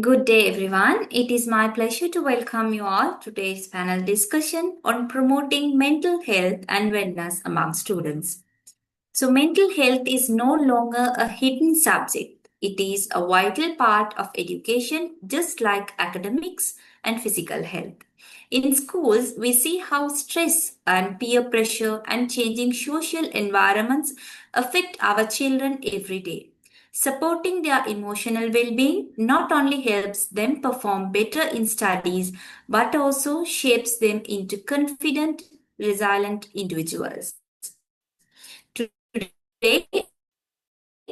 Good day, everyone. It is my pleasure to welcome you all to today's panel discussion on promoting mental health and wellness among students. So, mental health is no longer a hidden subject. It is a vital part of education, just like academics and physical health. In schools, we see how stress and peer pressure and changing social environments affect our children every day. Supporting their emotional well being not only helps them perform better in studies but also shapes them into confident, resilient individuals. Today,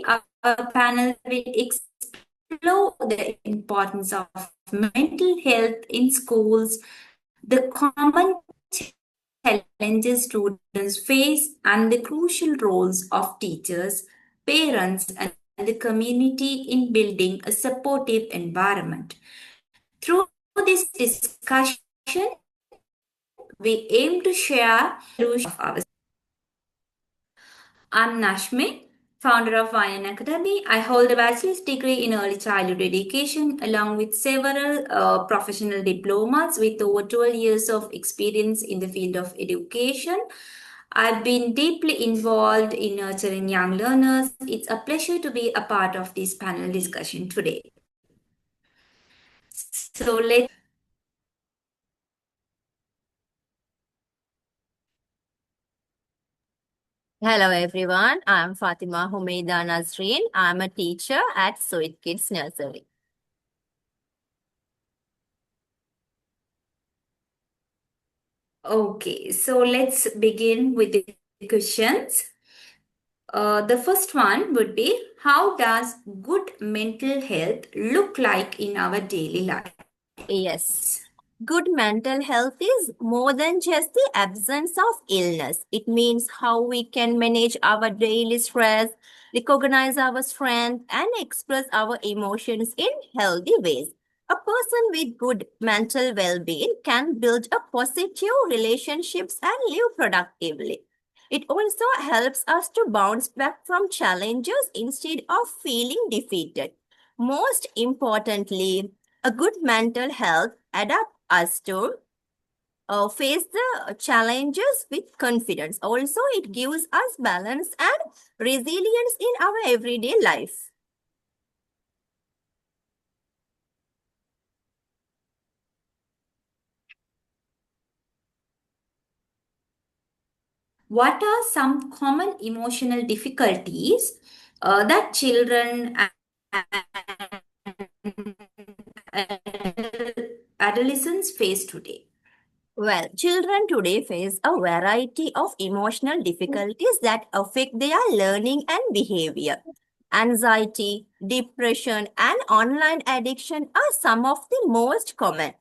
our panel will explore the importance of mental health in schools, the common challenges students face, and the crucial roles of teachers, parents, and the community in building a supportive environment. Through this discussion, we aim to share solutions of our. I'm Nashmi, founder of Vian Academy. I hold a bachelor's degree in early childhood education along with several professional diplomas with over 12 years of experience in the field of education. I've been deeply involved in nurturing young learners. It's a pleasure to be a part of this panel discussion today. So let's Hello everyone, I'm Fatima Humeida Nazreen. I'm a teacher at Sweet Kids Nursery. let's begin with the questions. The first one would be, how does good mental health look like in our daily life? Yes, good mental health is more than just the absence of illness. It means how we can manage our daily stress, recognize our strength, and express our emotions in healthy ways. A person with good mental well being can build a positive relationships and live productively. It also helps us to bounce back from challenges instead of feeling defeated. Most importantly, a good mental health adapt us to face the challenges with confidence. Also, it gives us balance and resilience in our everyday life. What are some common emotional difficulties that children and adolescents face today? Well, children today face a variety of emotional difficulties that affect their learning and behavior. Anxiety, depression, and online addiction are some of the most common.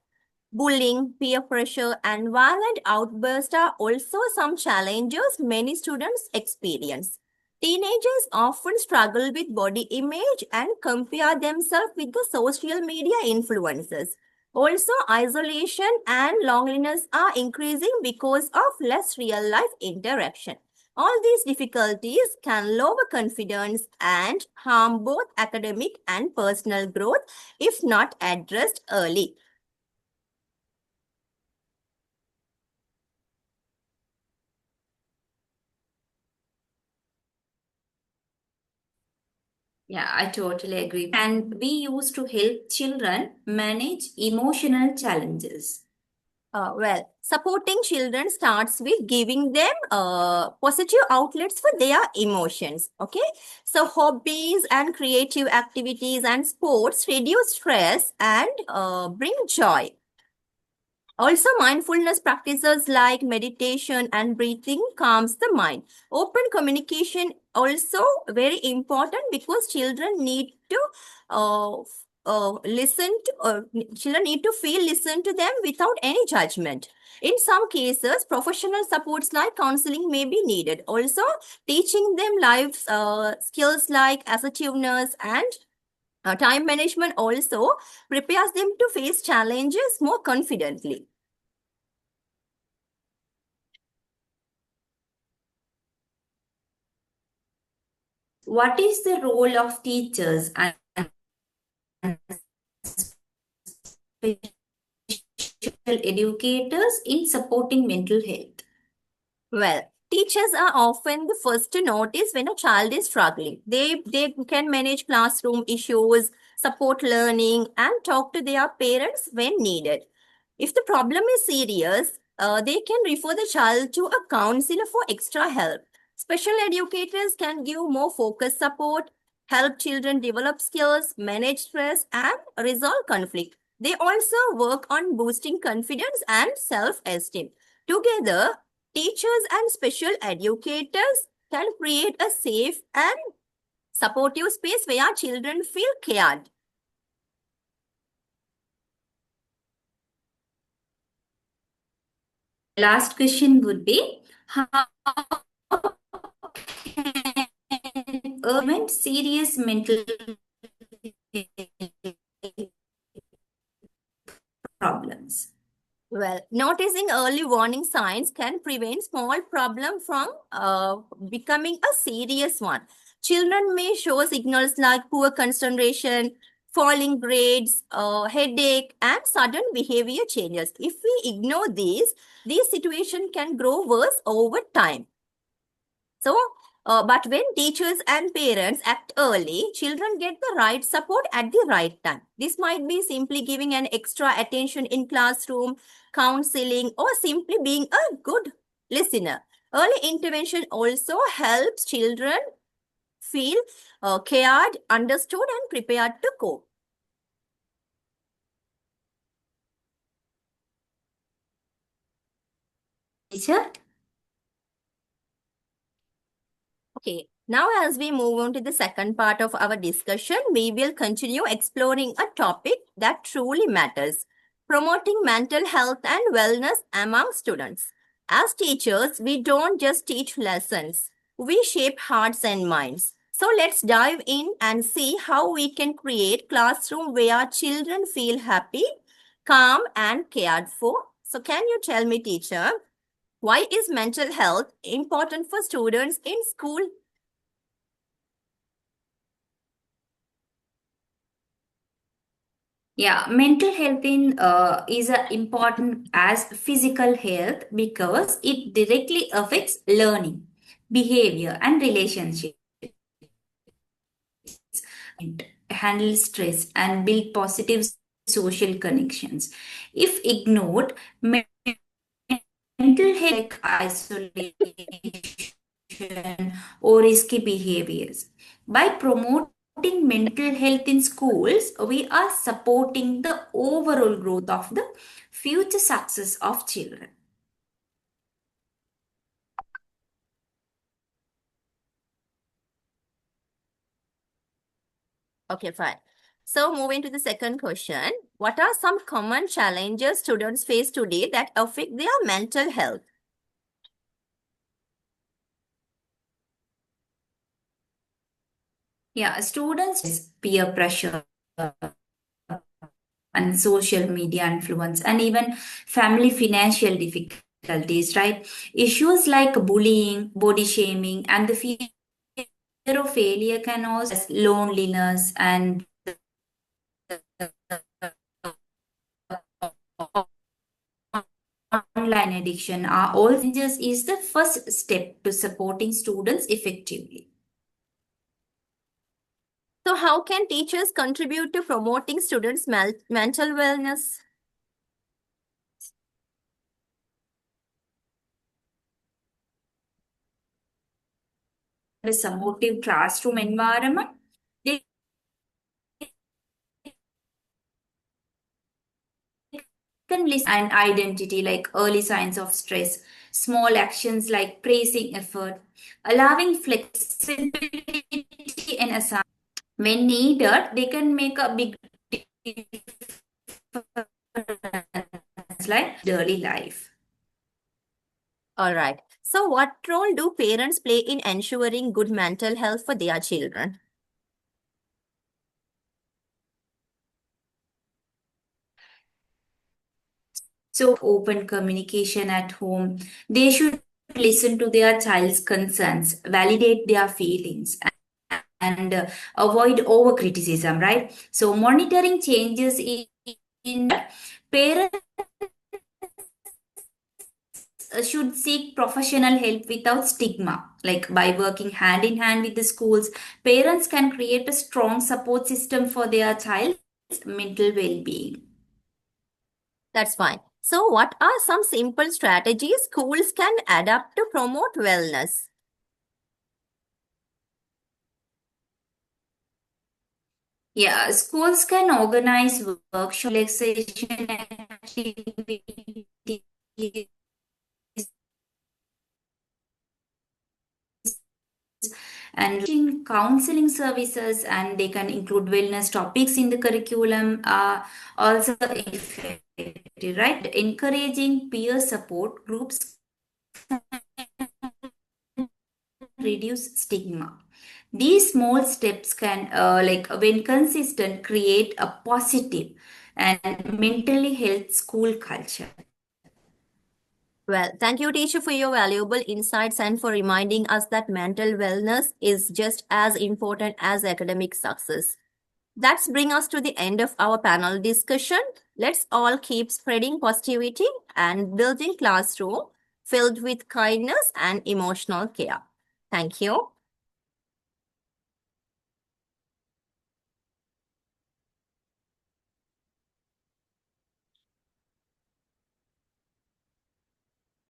Bullying, peer pressure, and violent outbursts are also some challenges many students experience. Teenagers often struggle with body image and compare themselves with the social media influences. Also, isolation and loneliness are increasing because of less real life interaction. All these difficulties can lower confidence and harm both academic and personal growth if not addressed early. Yeah, I totally agree. And we used to help children manage emotional challenges. Supporting children starts with giving them positive outlets for their emotions. Okay, so hobbies and creative activities and sports reduce stress and bring joy. Also, mindfulness practices like meditation and breathing calms the mind. Open communication also very important because children need to listen to children need to feel listen to them without any judgment. In some cases, professional supports like counseling may be needed. Also, teaching them life skills like assertiveness and time management also prepares them to face challenges more confidently. What is the role of teachers and educators in supporting mental health? Well, teachers are often the first to notice when a child is struggling. They can manage classroom issues, support learning, and talk to their parents when needed. If the problem is serious, they can refer the child to a counselor for extra help. Special educators can give more focused support, help children develop skills, manage stress, and resolve conflict. They also work on boosting confidence and self esteem. Together, teachers and special educators can create a safe and supportive space where children feel cared. Last question would be, how can prevent serious mental problems? Well, noticing early warning signs can prevent small problem from becoming a serious one. Children may show signals like poor concentration, falling grades, headache, and sudden behavior changes. If we ignore these situations can grow worse over time. So, but when teachers and parents act early, children get the right support at the right time. This might be simply giving an extra attention in classroom, counseling, or simply being a good listener. Early intervention also helps children feel cared, understood, and prepared to cope. Teacher? Okay, now as we move on to the second part of our discussion, we will continue exploring a topic that truly matters, promoting mental health and wellness among students. As teachers, we don't just teach lessons, we shape hearts and minds. So let's dive in and see how we can create classroom where children feel happy, calm, and cared for. So can you tell me, teacher, why is mental health important for students in school? Yeah, mental health is important as physical health because it directly affects learning, behavior, and relationships. And handle stress and build positive social connections. If ignored, mental health like isolation or risky behaviors. By promoting mental health in schools, we are supporting the overall growth of the future success of children. Okay, fine. So, moving to the second question. What are some common challenges students face today that affect their mental health? Yeah, students peer pressure and social media influence and even family financial difficulties, right? Issues like bullying, body shaming, and the fear of failure can also loneliness and online addiction are all challenges is the first step to supporting students effectively. So, how can teachers contribute to promoting students' mental wellness? A supportive classroom environment, they can listen and identity like early signs of stress, small actions like praising effort, allowing flexibility in assignment. When needed, they can make a big difference like daily life. All right. So, what role do parents play in ensuring good mental health for their children? So, open communication at home. They should listen to their child's concerns, validate their feelings, and avoid over criticism, right? So, monitoring changes in parents should seek professional help without stigma. Like by working hand in hand with the schools, parents can create a strong support system for their child's mental well being. That's fine. So, what are some simple strategies schools can adapt to promote wellness? Yeah, schools can organize workshop relaxation activities and counseling services, and they can include wellness topics in the curriculum. Also effective, right? Encouraging peer support groups reduce stigma. These small steps can, like when consistent, create a positive and mentally health school culture. Well, thank you, teacher, for your valuable insights and for reminding us that mental wellness is just as important as academic success. That's bring us to the end of our panel discussion. Let's all keep spreading positivity and building classroom filled with kindness and emotional care. Thank you.